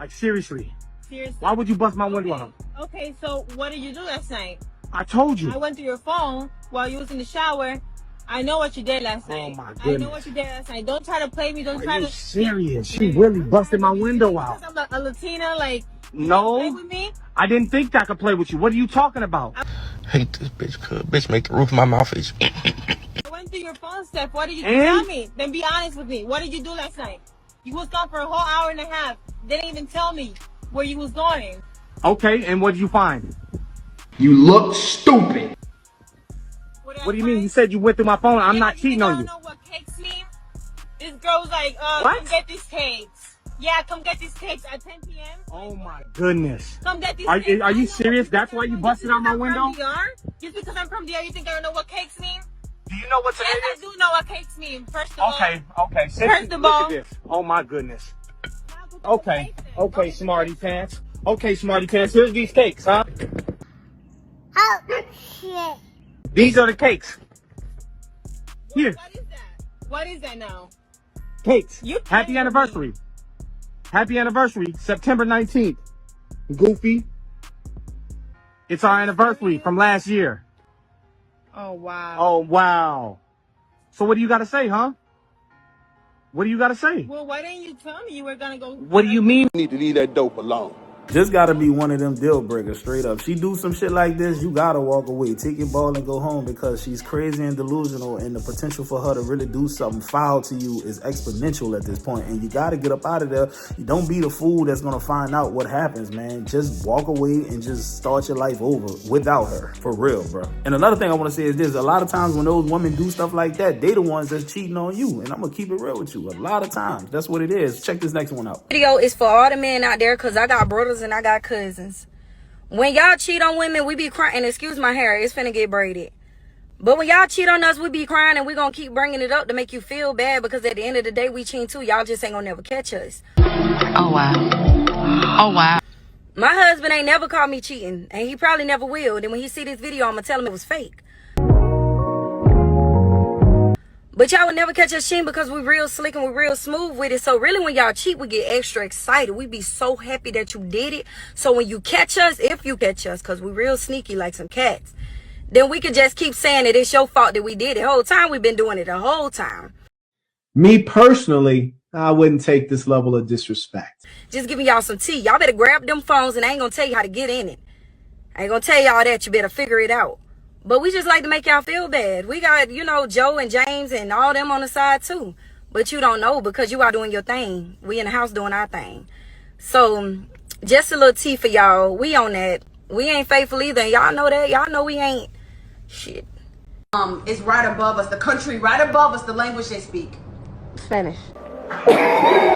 Like, seriously. Seriously? Why would you bust my window out? Okay, so what did you do last night? I told you. I went through your phone while you was in the shower. I know what you did last night. Oh my goodness. I know what you did last night. Don't try to play me. Don't try to. Are you serious? She really busted my window out. Because I'm a Latina, like. No. Play with me? I didn't think I could play with you. What are you talking about? I hate this bitch, cuz. Bitch make the roof of my mouth itch. I went through your phone, Steph. What did you tell me? Then be honest with me. What did you do last night? You was gone for a whole hour and a half. Didn't even tell me where you was going. Okay, and what did you find? You look stupid. What do you mean? You said you went through my phone. I'm not cheating on you. I don't know what cakes mean. This girl's like, what? Come get these cakes. Yeah, come get these cakes at 10 p.m. Oh my goodness. Come get these cakes. Are you serious? That's why you busted out my window? Just because I'm from DR, you think I don't know what cakes mean? Do you know what today is? Yes, I do know what cakes mean. First of all. Okay. First of all. Look at this. Oh my goodness. Okay, smarty pants. Okay, smarty pants. Here's these cakes, huh? Oh, shit. These are the cakes. Here. What is that? What is that now? Cakes. Happy anniversary. Happy anniversary, September 19th. Goofy. It's our anniversary from last year. Oh, wow. Oh, wow. So what do you got to say, huh? What do you got to say? Well, why didn't you tell me you were going to go? What do you mean? You need to leave that dope alone. Just gotta be one of them deal breakers, straight up. She do some shit like this, you gotta walk away. Take your ball and go home, because she's crazy and delusional, and the potential for her to really do something foul to you is exponential at this point, and you gotta get up out of there. You don't be the fool that's gonna find out what happens, man. Just walk away and just start your life over without her, for real, bro. And another thing I want to say is this: a lot of times when those women do stuff like that, they the ones that's cheating on you, and I'm gonna keep it real with you. A lot of times, that's what it is. Check this next one out. Video is for all the men out there, because I got brothers and I got cousins. When y'all cheat on women, we be crying. Excuse my hair, it's finna get braided. But when y'all cheat on us, we be crying, and we gonna keep bringing it up to make you feel bad, because at the end of the day, we cheat too. Y'all just ain't gonna never catch us. Oh, wow. Oh, wow. My husband ain't never caught me cheating, and he probably never will. And when he see this video, I'm gonna tell him it was fake. But y'all would never catch us cheating, because we real slick and we real smooth with it. So really, when y'all cheat, we get extra excited. We be so happy that you did it. So when you catch us, if you catch us, because we real sneaky like some cats, then we could just keep saying that it's your fault that we did it. The whole time we've been doing it the whole time. Me personally, I wouldn't take this level of disrespect. Just giving y'all some tea. Y'all better grab them phones, and I ain't gonna tell you how to get in it. I ain't gonna tell y'all that. You better figure it out. But we just like to make y'all feel bad. We got, you know, Joe and James and all them on the side too. But you don't know, because you are doing your thing. We in the house doing our thing. So just a little tea for y'all. We on that. We ain't faithful either. And y'all know that. Y'all know we ain't. Shit. It's right above us. The country right above us, the language they speak. Spanish. The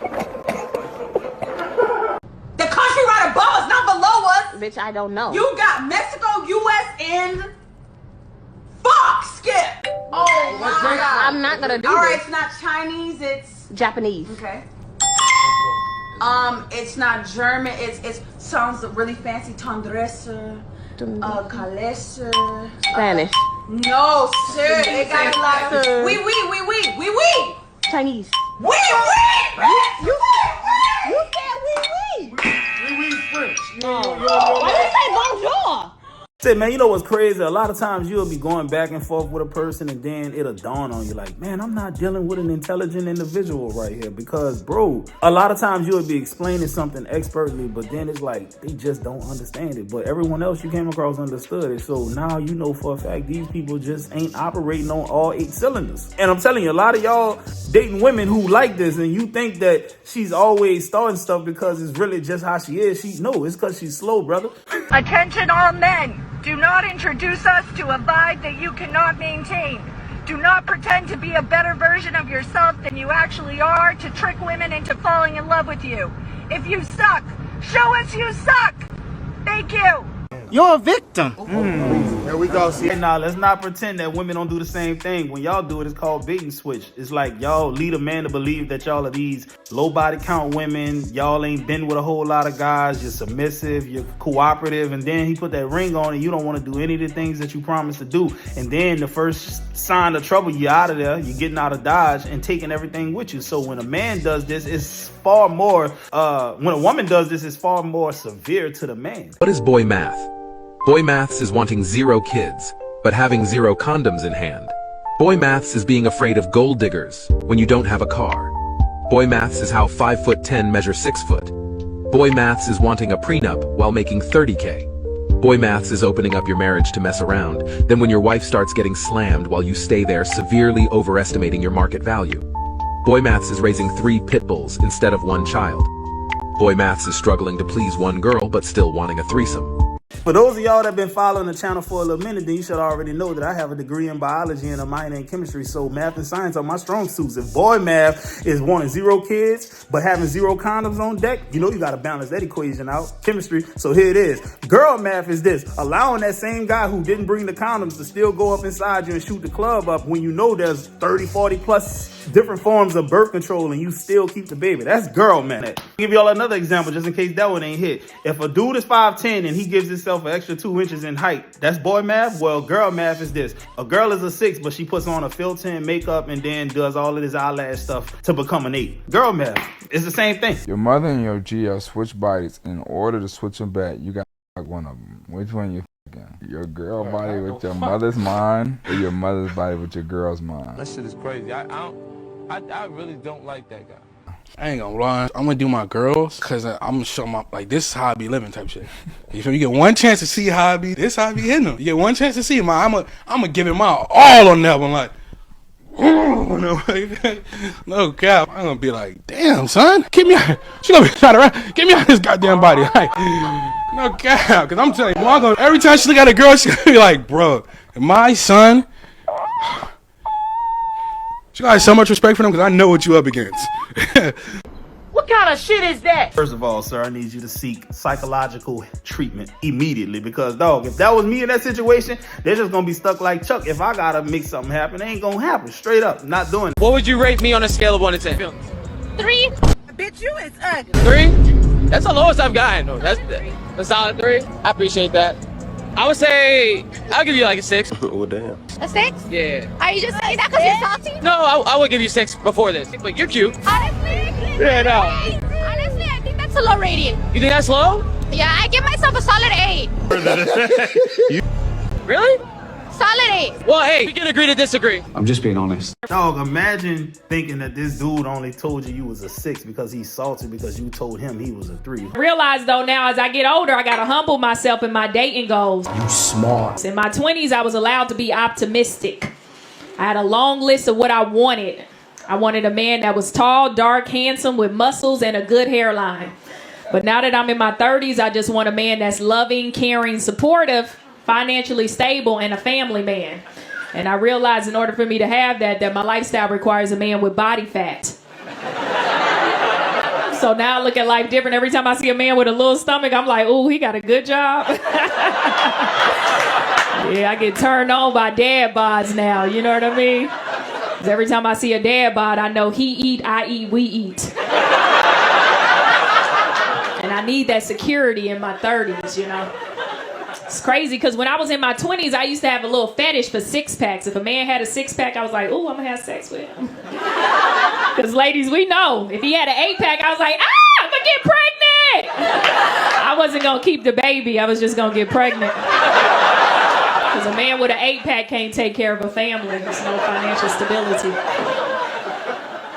country right above us, not below us. Bitch, I don't know. You got Mexico, U.S., and... Fuck, Skip! Oh my God. I'm not gonna do All right, this. it's not Chinese, it's... Japanese. Okay. It's not German, it sounds really fancy. Tendresse, calesse. Spanish. No, sir, it got a lot of... Oui. Chinese. Oui. You said oui. We French. Why did you say bonjour? Say, man, you know what's crazy? A lot of times you'll be going back and forth with a person, and then it'll dawn on you like, man, I'm not dealing with an intelligent individual right here. Because, bro, a lot of times you'll be explaining something expertly, but then it's like they just don't understand it. But everyone else you came across understood it. So now you know for a fact these people just ain't operating on all 8 cylinders. And I'm telling you, a lot of y'all dating women who like this, and you think that she's always starting stuff because it's really just how she is. No, it's because she's slow, brother. Attention all men. Do not introduce us to a vibe that you cannot maintain. Do not pretend to be a better version of yourself than you actually are to trick women into falling in love with you. If you suck, show us you suck. Thank you. You're a victim. Here we go. See, Hey, nah, let's not pretend that women don't do the same thing. When y'all do it, it's called bait and switch. It's like y'all lead a man to believe that y'all are these low body count women. Y'all ain't been with a whole lot of guys. You're submissive, you're cooperative, and then he put that ring on and you don't want to do any of the things that you promised to do. And then the first sign of trouble, you're out of there, you're getting out of Dodge and taking everything with you. So when a man does this, it's far more, when a woman does this, it's far more severe to the man. What is boy math? Boy maths is wanting 0 kids, but having 0 condoms in hand. Boy maths is being afraid of gold diggers when you don't have a car. Boy maths is how 5'10" measure 6 foot. Boy maths is wanting a prenup while making 30K. Boy maths is opening up your marriage to mess around, then when your wife starts getting slammed while you stay there severely overestimating your market value. Boy maths is raising 3 pit bulls instead of 1 child. Boy maths is struggling to please 1 girl but still wanting a threesome. For those of y'all that have been following the channel for a little minute, then you should already know that I have a degree in biology and a minor in chemistry, so math and science are my strong suits. If boy math is wanting 0 kids, but having 0 condoms on deck, you know you gotta balance that equation out. Chemistry, so here it is. Girl math is this: allowing that same guy who didn't bring the condoms to still go up inside you and shoot the club up when you know there's 30, 40 plus different forms of birth control and you still keep the baby. That's girl math. I'll give y'all another example just in case that one ain't hit. If a dude is 5'10" and he gives himself an extra 2 inches in height, that's boy math. Well, girl math is this: a girl is a 6, but she puts on a filter and makeup and then does all of this eyelash stuff to become an 8. Girl math is the same thing. Your mother and your G are switch bodies. In order to switch them back, you got to fuck one of them. Which one you fucking? Your girl body with your mother's mind, or your mother's body with your girl's mind? That shit is crazy. I really don't like that guy. I ain't gonna lie, I'm gonna do my girls, cause I'm gonna show them like this is how I be living type shit. You feel me? You get one chance to see how I be, this how I be hitting them. You get one chance to see them, I'm gonna give it my all on that one. Like, no cap. I'm gonna be like, damn son, get me out. She gonna be trying to get me out of this goddamn body. Like, no cap, cause I'm telling you, every time she look at a girl, she gonna be like, bro, my son. She got so much respect for them because I know what you up against. What kind of shit is that? First of all, sir, I need you to seek psychological treatment immediately because, dog, if that was me in that situation, they're just gonna be stuck like Chuck. If I gotta make something happen, it ain't gonna happen. Straight up, not doing it. What would you rate me on a scale of 1 to 10? 3. Bitch, you is ugly. 3? That's the lowest I've gotten. No, that's a solid 3. I appreciate that. I would say, I'll give you like a 6. Oh, damn. A 6? Yeah. Are you just saying that because you're salty? No, I would give you 6 before this. But you're cute. Honestly? Yeah, no. Honestly, I think that's a low rating. You think that's low? Yeah, I give myself a solid 8. Really? Solid 8. Well, hey, we can agree to disagree. I'm just being honest. Dog, imagine thinking that this dude only told you was a 6 because he's salty because you told him he was a 3. Realize though now as I get older, I gotta humble myself in my dating goals. You smart. In my 20s, I was allowed to be optimistic. I had a long list of what I wanted. I wanted a man that was tall, dark, handsome, with muscles and a good hairline. But now that I'm in my 30s, I just want a man that's loving, caring, supportive, financially stable, and a family man. And I realized in order for me to have that my lifestyle requires a man with body fat. So now I look at life different. Every time I see a man with a little stomach, I'm like, ooh, he got a good job. Yeah, I get turned on by dad bods now, you know what I mean? 'Cause every time I see a dad bod, I know he eat, I eat, we eat. And I need that security in my 30s, you know? It's crazy because when I was in my 20s, I used to have a little fetish for 6-packs. If a man had a 6-pack, I was like, ooh, I'm gonna have sex with him. Because ladies, we know, if he had an 8-pack, I was like, I'm gonna get pregnant. I wasn't gonna keep the baby, I was just gonna get pregnant. Because a man with an 8-pack can't take care of a family. There's no financial stability.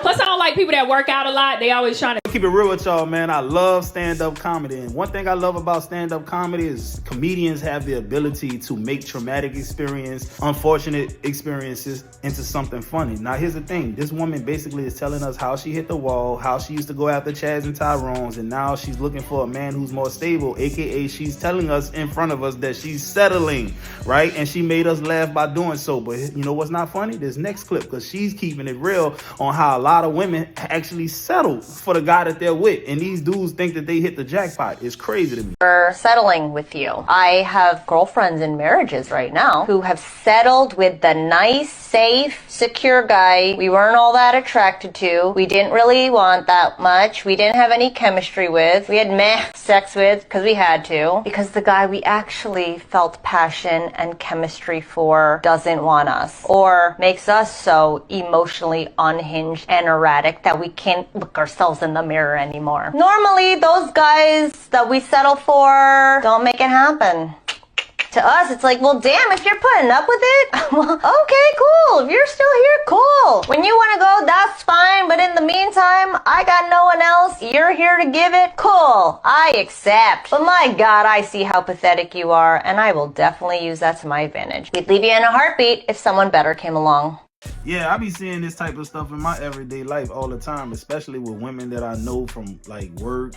Plus, I don't like people that work out a lot. They always trying to Keep it real with y'all, man. I love stand-up comedy. And one thing I love about stand-up comedy is comedians have the ability to make traumatic experience, unfortunate experiences into something funny. Now, here's the thing. This woman basically is telling us how she hit the wall, how she used to go after Chads and Tyrones, and now she's looking for a man who's more stable, aka she's telling us in front of us that she's settling, right? And she made us laugh by doing so. But you know what's not funny? This next clip, because she's keeping it real on how a lot of women actually settle for the guy guy that they're with, and these dudes think that they hit the jackpot. It's crazy to me. For settling with you. I have girlfriends in marriages right now who have settled with the nice, safe, secure guy we weren't all that attracted to. We didn't really want that much. We didn't have any chemistry with. We had meh sex with because we had to. Because the guy we actually felt passion and chemistry for doesn't want us. Or makes us so emotionally unhinged and erratic that we can't look ourselves in the mirror anymore. Normally, those guys that we settle for don't make it happen. To us, it's like, well, damn, if you're putting up with it, well, okay, cool. If you're still here, cool. When you want to go, that's fine. But in the meantime, I got no one else. You're here to give it. Cool. I accept. But my God, I see how pathetic you are, and I will definitely use that to my advantage. We'd leave you in a heartbeat if someone better came along. Yeah, I be seeing this type of stuff in my everyday life all the time, especially with women that I know from like work,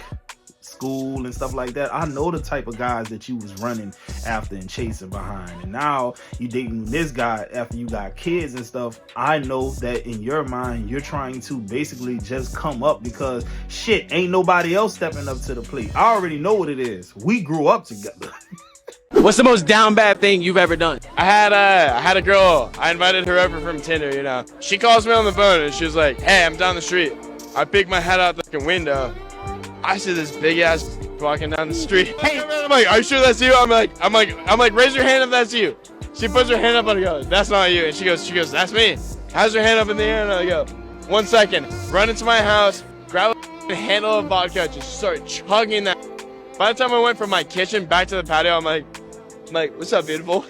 school, and stuff like that. I know the type of guys that you was running after and chasing behind, and now you dating this guy after you got kids and stuff. I know that in your mind you're trying to basically just come up because shit, ain't nobody else stepping up to the plate. I already know what it is. We grew up together. What's the most down bad thing you've ever done? I had a girl. I invited her over from Tinder, you know. She calls me on the phone and she was like, hey, I'm down the street. I peek my head out the fucking window. I see this big ass walking down the street. Hey, I'm like, are you sure that's you? I'm like, raise your hand if that's you. She puts her hand up and I go, that's not you. And she goes, that's me. Has her hand up in the air and I go, 1 second, run into my house, grab a handle of vodka, just start chugging that. By the time I went from my kitchen back to the patio, I'm like, what's up, beautiful?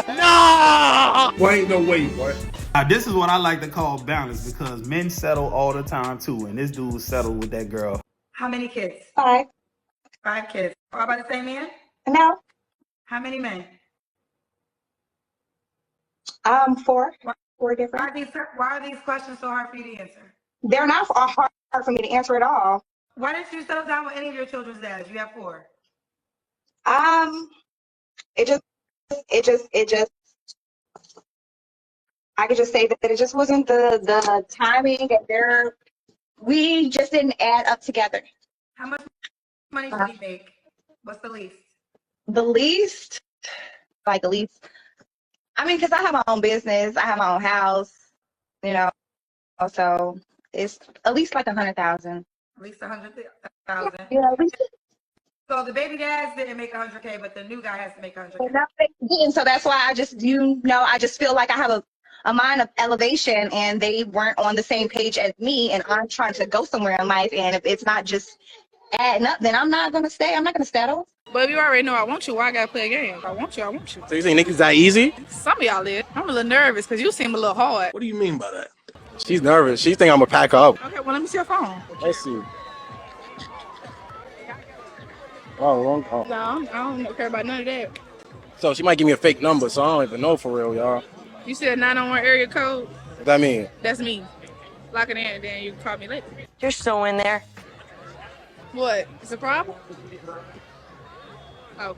No! Boy, ain't no way, boy. This is what I like to call balance, because men settle all the time too, and this dude settled with that girl. How many kids? 5. 5 kids. All by the same man? No. How many men? 4. 4 different. Why are these questions so hard for you to answer? They're not hard for me to answer at all. Why didn't you settle down with any of your children's dads? You have 4. It just I could just say that it just wasn't the timing, and we just didn't add up together. How much money did he make? What's the least? The least? Like the least? I mean, because I have my own business, I have my own house, you know, so it's at least like 100,000. At least 100,000. Yeah, at least. So the baby dads didn't make 100K, but the new guy has to make 100K. No, they didn't. So that's why I just feel like I have a mind of elevation, and they weren't on the same page as me, and I'm trying to go somewhere in life, and if it's not just adding up, then I'm not gonna stay. I'm not gonna settle. But you already know I want you. Why I gotta play a game? I want you. So you think niggas that easy? Some of y'all is. I'm a little nervous because you seem a little hard. What do you mean by that? She's nervous. She think I'm gonna pack her up. Okay, well, let me see your phone. Let's see. Oh, wrong call. No, I don't care about none of that. So she might give me a fake number, so I don't even know for real, y'all. You said 901 area code? What that mean? That's me. Lock it in, and then you can call me later. You're so in there. What? It's a problem? Oh.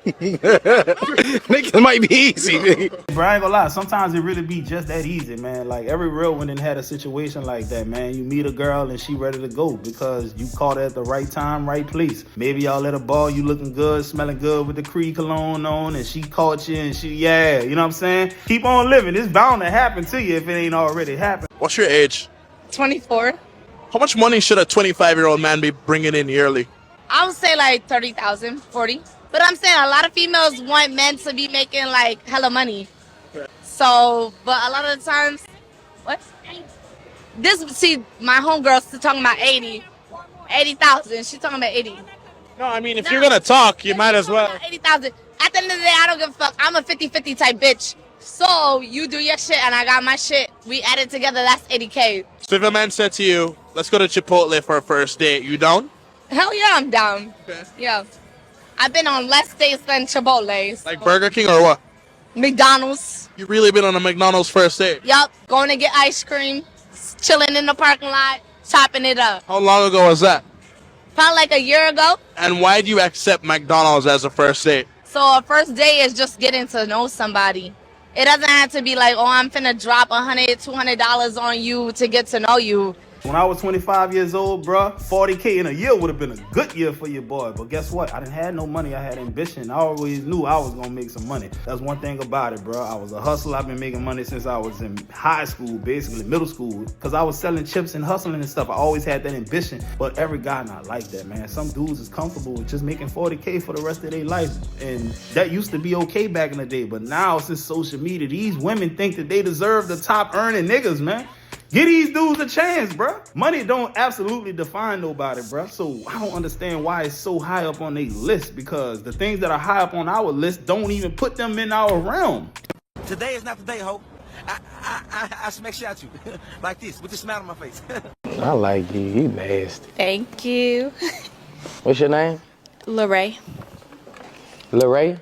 Niggas might be easy. Bro, I ain't gonna lie, sometimes it really be just that easy, man. Like every real one done had a situation like that, man. You meet a girl and she ready to go because you caught her at the right time, right place. Maybe y'all at a ball, you looking good, smelling good with the Creed cologne on, and she caught you and you know what I'm saying? Keep on living. It's bound to happen to you if it ain't already happened. What's your age? 24. How much money should a 25-year-old man be bringing in yearly? I would say like 30,000, 40. But I'm saying a lot of females want men to be making like hella money. So, but a lot of the times, my homegirl's talking about 80,000. She's talking about 80. No, I mean, if you're gonna talk, you might as well. 80,000. At the end of the day, I don't give a fuck. I'm a 50-50 type bitch. So you do your shit and I got my shit. We add it together, that's 80K. So if a man said to you, let's go to Chipotle for a first date, you down? Hell yeah, I'm down. Okay. Yeah. I've been on less dates than Chipotle's. Like Burger King or what? McDonald's. You really been on a McDonald's first date? Yup. Going to get ice cream, chilling in the parking lot, chopping it up. How long ago was that? Probably like a year ago. And why do you accept McDonald's as a first date? So a first date is just getting to know somebody. It doesn't have to be like, oh, I'm finna drop $100, $200 on you to get to know you. When I was 25 years old, bruh, 40K in a year would have been a good year for your boy. But guess what? I didn't have no money. I had ambition. I always knew I was going to make some money. That's one thing about it, bruh. I was a hustler. I've been making money since I was in high school, basically middle school, because I was selling chips and hustling and stuff. I always had that ambition. But every guy not like that, man. Some dudes is comfortable with just making 40K for the rest of their life. And that used to be okay back in the day. But now, since social media, these women think that they deserve the top earning niggas, man. Give these dudes a chance, bruh. Money don't absolutely define nobody, bruh. So I don't understand why it's so high up on their list, because the things that are high up on our list don't even put them in our realm. Today is not the day, ho. I smack shot you like this with the smile on my face. I like you. You nasty. Thank you. What's your name? Laray. Laray?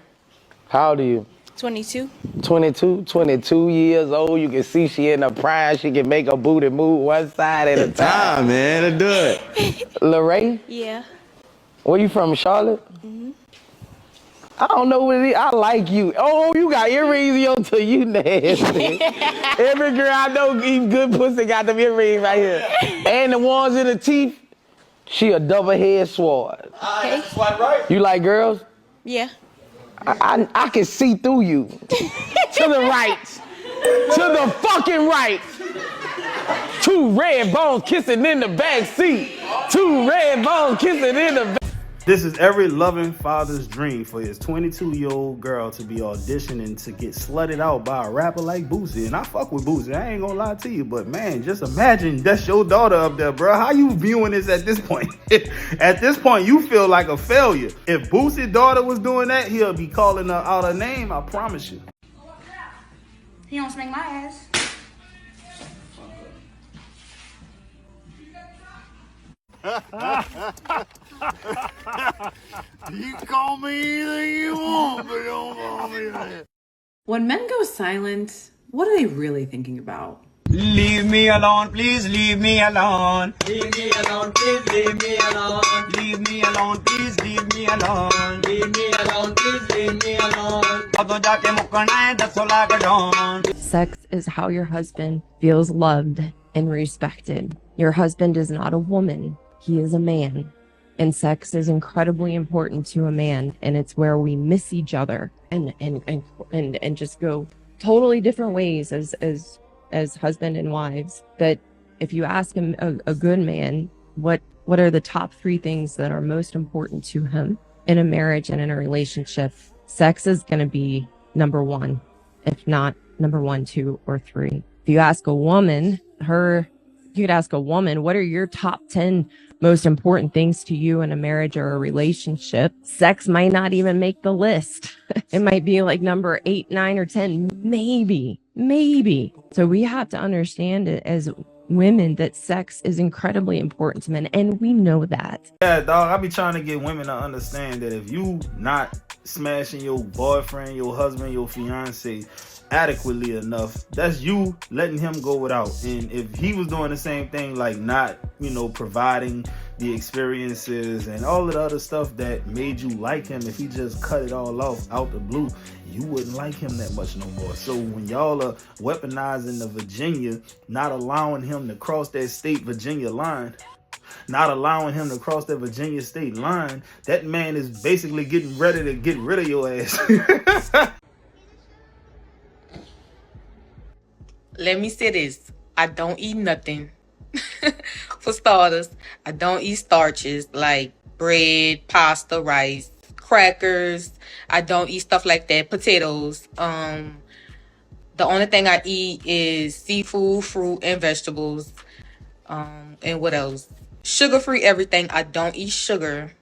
How old are you? 22. 22 years old. You can see she in her prime. She can make her booty move one side at a time, man. To do it. Laray? Yeah. Where you from, Charlotte? I don't know what it is. I like you. Oh, you got earrings in your toe. You nasty. Every girl I know eating good pussy got them earrings right here. And the ones in the teeth, she a double head sword. Okay. Right. You like girls? Yeah. I can see through you. To the right. To the fucking right. Two red bones kissing in the back seat. Two red bones kissing in the back. This is every loving father's dream for his 22-year-old girl to be auditioning to get slutted out by a rapper like Boosie. And I fuck with Boosie, I ain't gonna lie to you, but man, just imagine that's your daughter up there, bro. How you viewing this at this point? At this point, you feel like a failure. If Boosie's daughter was doing that, he'll be calling her out her name, I promise you. He don't spank my ass. You call me anything you want, but don't call me that. When men go silent, what are they really thinking about? Leave me alone, please leave me alone. Leave me alone, please leave me alone. Leave me alone, please leave me alone. Leave me alone, please leave me alone. Sex is how your husband feels loved and respected. Your husband is not a woman. He is a man. And sex is incredibly important to a man. And it's where we miss each other and just go totally different ways as husband and wives. But if you ask him, a good man, what are the top 3 things that are most important to him in a marriage and in a relationship? Sex is going to be number 1, if not number 1, 2, or 3. If you ask a woman, you could ask a woman, what are your top 10 most important things to you in a marriage or a relationship? Sex might not even make the list. It might be like number 8, 9, or 10, maybe. So we have to understand it as women that sex is incredibly important to men, and we know that. Yeah, dog, I be trying to get women to understand that if you not smashing your boyfriend, your husband, your fiance adequately enough, that's you letting him go without. And if he was doing the same thing, like not, providing the experiences and all of the other stuff that made you like him, if he just cut it all off out the blue, you wouldn't like him that much no more. So when y'all are weaponizing the Virginia, not allowing him to cross that state Virginia line, not allowing him to cross that Virginia state line, that man is basically getting ready to get rid of your ass. Let me say this. I don't eat nothing. For starters, I don't eat starches like bread, pasta, rice, crackers. I don't eat stuff like that. Potatoes. The only thing I eat is seafood, fruit, and vegetables. And what else? Sugar-free everything. I don't eat sugar.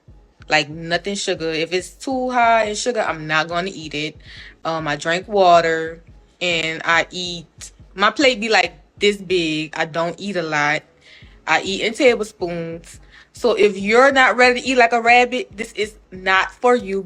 Like nothing sugar. If it's too high in sugar, I'm not going to eat it. I drink water and I eat. My plate be like this big. I don't eat a lot. I eat in tablespoons. So if you're not ready to eat like a rabbit, this is not for you.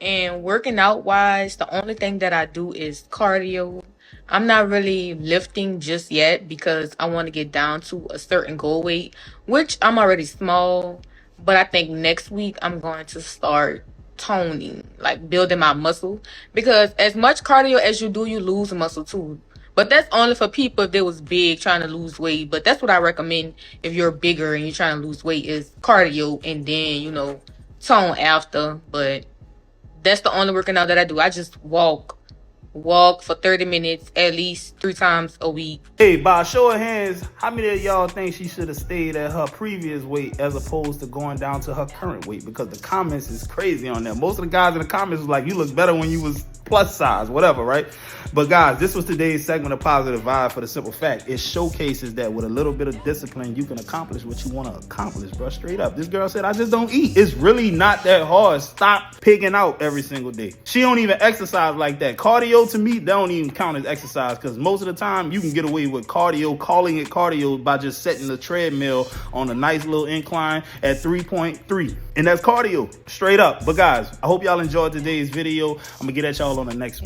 And working out wise, the only thing that I do is cardio. I'm not really lifting just yet because I want to get down to a certain goal weight, which I'm already small. But I think next week I'm going to start toning, like building my muscle. Because as much cardio as you do, you lose muscle too. But that's only for people if they was big trying to lose weight. But that's what I recommend if you're bigger and you're trying to lose weight is cardio and then, you know, tone after. But that's the only working out that I do. I just walk for 30 minutes at least 3 times a week. Hey, by a show of hands, how many of y'all think she should have stayed at her previous weight as opposed to going down to her current weight? Because the comments is crazy on that. Most of the guys in the comments was like, you look better when you was plus size, whatever, right? But guys, this was today's segment of Positive Vibe for the simple fact. It showcases that with a little bit of discipline, you can accomplish what you want to accomplish, bro. Straight up. This girl said, I just don't eat. It's really not that hard. Stop pigging out every single day. She don't even exercise like that. Cardio to me, that don't even count as exercise because most of the time you can get away with cardio, calling it cardio by just setting the treadmill on a nice little incline at 3.3. And that's cardio, straight up. But guys, I hope y'all enjoyed today's video. I'm going to get at y'all on the next one.